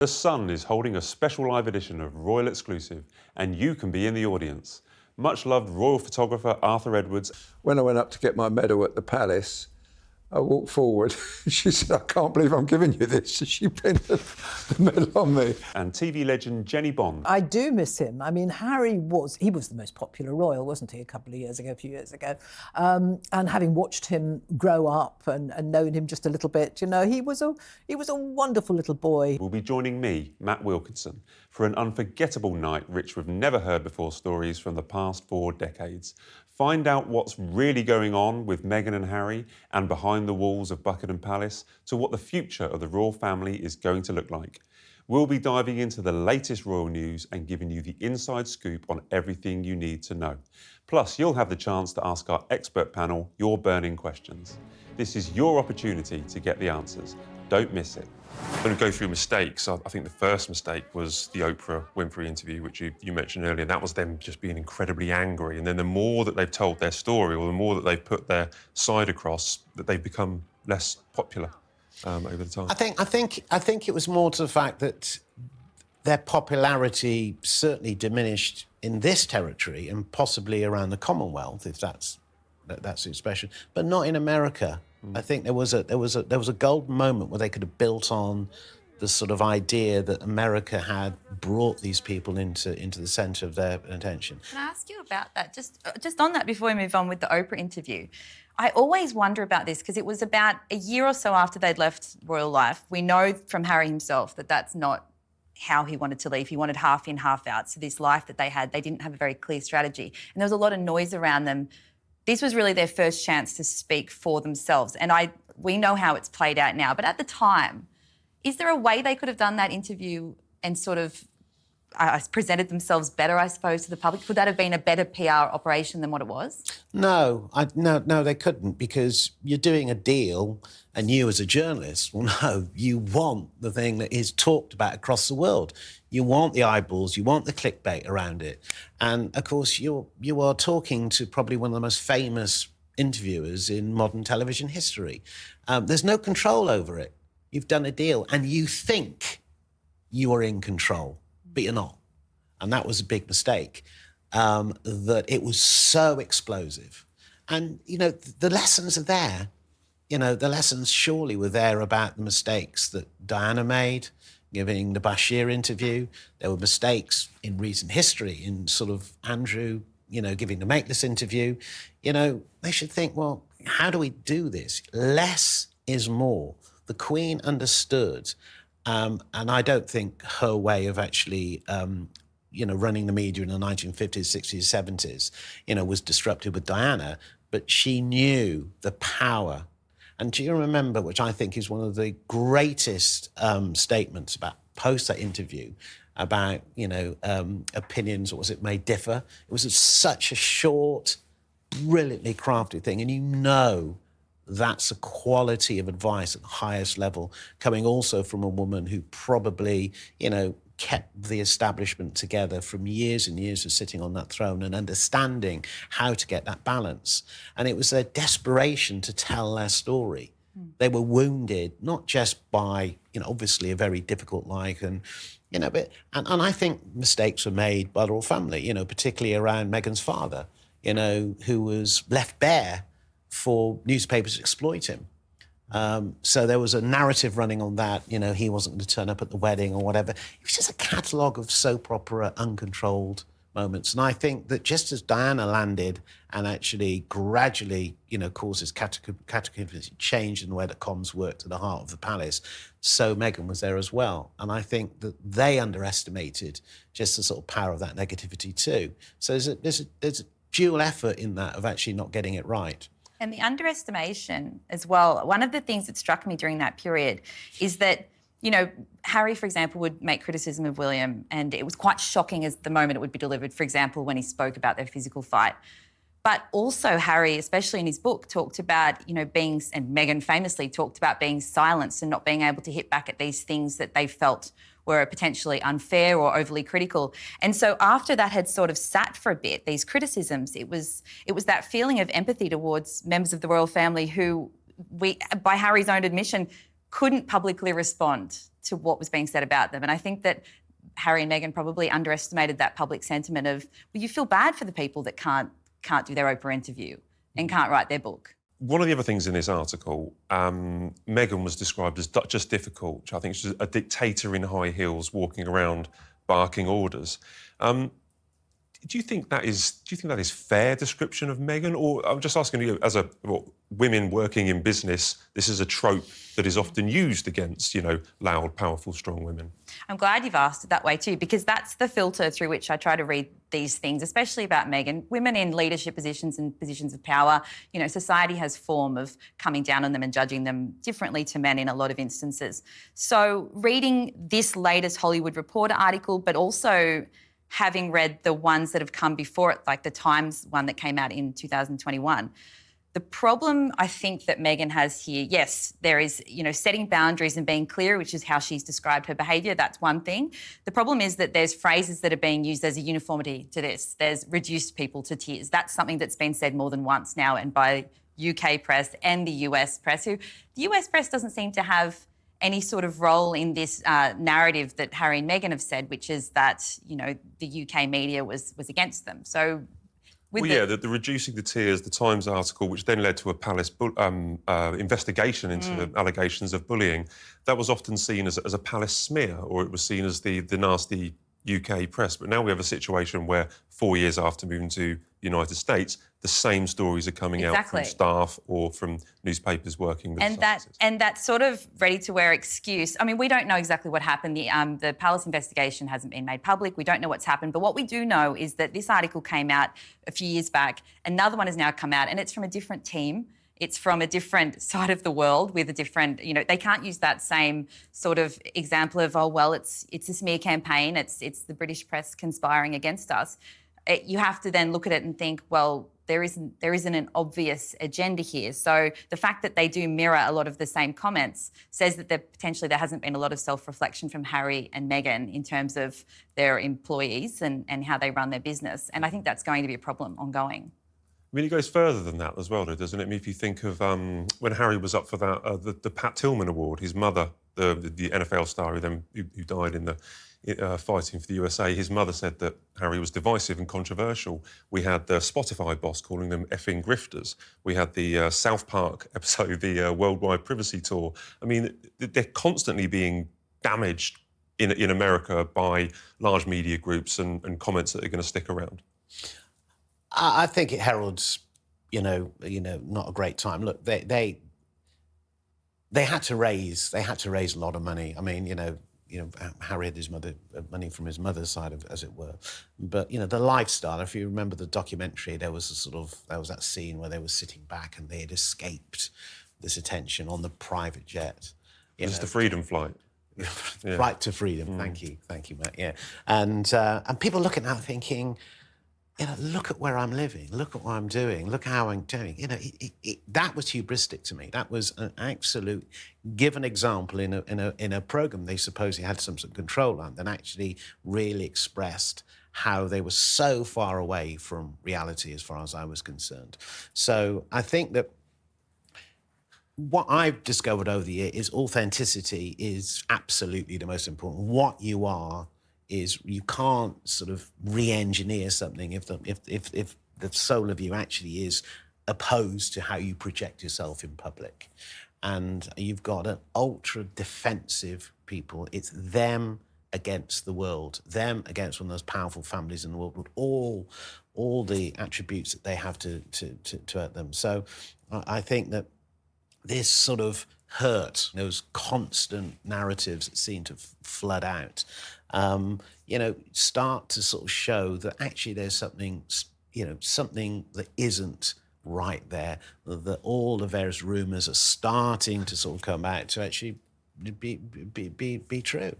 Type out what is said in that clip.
The Sun is holding a special live edition of Royal Exclusive, and you can be in the audience. Much loved royal photographer Arthur Edwards. When I went up to get my medal at the palace, I walked forward. She said, "I can't believe I'm giving you this." She pinned the medal on me. And TV legend Jenny Bond. I do miss him. I mean, Harry was the most popular royal, wasn't he, a few years ago. And having watched him grow up and known him just a little bit, you know, he was a wonderful little boy. Will be joining me, Matt Wilkinson, for an unforgettable night rich with never-heard-before stories from the past 4 decades. Find out what's really going on with Meghan and Harry and behind the walls of Buckingham Palace to what the future of the royal family is going to look like. We'll be diving into the latest royal news and giving you the inside scoop on everything you need to know. Plus, you'll have the chance to ask our expert panel your burning questions. This is your opportunity to get the answers. Don't miss it. I'm going to go through mistakes. I think the first mistake was the Oprah Winfrey interview, which you mentioned earlier. That was them just being incredibly angry. And then the more that they've told their story, or the more that they've put their side across, that they've become less popular over the time. I think it was more to the fact that their popularity certainly diminished in this territory and possibly around the Commonwealth, if that's the expression, but not in America. I think there was a golden moment where they could have built on the sort of idea that America had brought these people into the centre of their attention. Can I ask you about that? Just on that before we move on with the Oprah interview. I always wonder about this because it was about a year or so after they'd left royal life. We know from Harry himself that that's not how he wanted to leave. He wanted half in, half out. So this life that they had, they didn't have a very clear strategy. And there was a lot of noise around them. This was really their first chance to speak for themselves. And we know how it's played out now. But at the time, is there a way they could have done that interview and sort of presented themselves better, I suppose, to the public? Could that have been a better PR operation than what it was? No, they couldn't, because you're doing a deal and you as a journalist, well, no, you want the thing that is talked about across the world. You want the eyeballs, you want the clickbait around it. And, of course, you are talking to probably one of the most famous interviewers in modern television history. There's no control over it. You've done a deal and you think you are in control, but you're not. And that was a big mistake, that it was so explosive. And, you know, the lessons are there. You know, the lessons surely were there about the mistakes that Diana made, giving the Bashir interview. There were mistakes in recent history in sort of Andrew, you know, giving the Makeless interview. You know, they should think, well, how do we do this? Less is more. The Queen understood, and I don't think her way of actually, you know, running the media in the 1950s, 60s, 70s, you know, was disrupted with Diana, but she knew the power. And do you remember, which I think is one of the greatest statements about post that interview, about, you know, opinions, or was it, may differ? It was such a short, brilliantly crafted thing, and you know that's a quality of advice at the highest level, coming also from a woman who probably, you know, kept the establishment together from years and years of sitting on that throne and understanding how to get that balance. And it was their desperation to tell their story. They were wounded, not just by, you know, obviously a very difficult life, and, you know, but, and I think mistakes were made by the royal family, you know, particularly around Meghan's father, you know, who was left bare for newspapers to exploit him. So there was a narrative running on that, you know, he wasn't going to turn up at the wedding or whatever. It was just a catalogue of soap opera, uncontrolled moments. And I think that just as Diana landed and actually gradually, you know, causes cataclysmic change in the way that comms worked at the heart of the palace, so Meghan was there as well. And I think that they underestimated just the sort of power of that negativity too. So there's a dual effort in that of actually not getting it right. And the underestimation as well, one of the things that struck me during that period is that, you know, Harry, for example, would make criticism of William, and it was quite shocking as the moment it would be delivered, for example, when he spoke about their physical fight. But also Harry, especially in his book, talked about, you know, being, and Meghan famously talked about being silenced and not being able to hit back at these things that they felt were potentially unfair or overly critical. And so after that had sort of sat for a bit, these criticisms, it was that feeling of empathy towards members of the royal family who, by Harry's own admission, couldn't publicly respond to what was being said about them. And I think that Harry and Meghan probably underestimated that public sentiment of, well, you feel bad for the people that can't do their Oprah interview and can't write their book. One of the other things in this article, Meghan was described as just difficult, which I think she's a dictator in high heels walking around barking orders. Do you think that is fair description of Meghan? Or I'm just asking you, as women working in business, this is a trope that is often used against, loud, powerful, strong women. I'm glad you've asked it that way too, because that's the filter through which I try to read these things, especially about Meghan. Women in leadership positions and positions of power, society has form of coming down on them and judging them differently to men in a lot of instances. So reading this latest Hollywood Reporter article, but also having read the ones that have come before it, like the Times one that came out in 2021, the problem I think that Meghan has here, yes, there is, setting boundaries and being clear, which is how she's described her behaviour. That's one thing. The problem is that there's phrases that are being used as a uniformity to this. There's reduced people to tears. That's something that's been said more than once now, and by UK press and the US press, who the US press doesn't seem to have any sort of role in this narrative that Harry and Meghan have said, which is that, the UK media was against them. So the reducing the tears, the Times article, which then led to a palace investigation into allegations of bullying, that was often seen as a palace smear, or it was seen as the nasty UK press. But now we have a situation where 4 years after moving to the United States, the same stories are coming out from staff or from newspapers working with that sort of ready-to-wear excuse. I mean, we don't know exactly what happened. The palace investigation hasn't been made public. We don't know what's happened. But what we do know is that this article came out a few years back. Another one has now come out, and it's from a different team. It's from a different side of the world with a different, they can't use that same sort of example of, it's a smear campaign. It's the British press conspiring against us. You have to then look at it and think, well, there isn't an obvious agenda here. So the fact that they do mirror a lot of the same comments says that there hasn't been a lot of self-reflection from Harry and Meghan in terms of their employees and how they run their business. And I think that's going to be a problem ongoing. I mean, it goes further than that as well, doesn't it? I mean, if you think of when Harry was up for that, the Pat Tillman Award, his mother, the NFL star who died in the fighting for the USA, his mother said that Harry was divisive and controversial. We had the Spotify boss calling them effing grifters. We had the South Park episode, the Worldwide Privacy Tour. I mean, they're constantly being damaged in America by large media groups and comments that are going to stick around. I think it heralds, not a great time. Look, they had to raise a lot of money. I mean, Harry had his money from his mother's side, as it were. But the lifestyle. If you remember the documentary, there was that scene where they were sitting back and they had escaped this attention on the private jet. It's the Freedom Flight. Flight to freedom. Thank you, Matt. Yeah, and people looking at it thinking, look at where I'm living, look at what I'm doing, look how I'm doing. That was hubristic to me. That was an absolute, give an example in a program they supposedly had some sort of control on, that actually really expressed how they were so far away from reality as far as I was concerned. So I think that what I've discovered over the year is authenticity is absolutely the most important. What you are is, you can't sort of re-engineer something if the soul of you actually is opposed to how you project yourself in public. And you've got an ultra defensive people. It's them against the world, them against one of those powerful families in the world with all the attributes that they have to hurt them. So I think that this sort of hurt, those constant narratives that seem to flood out, start to sort of show that actually there's something that isn't right there, that all the various rumours are starting to sort of come out to actually be true.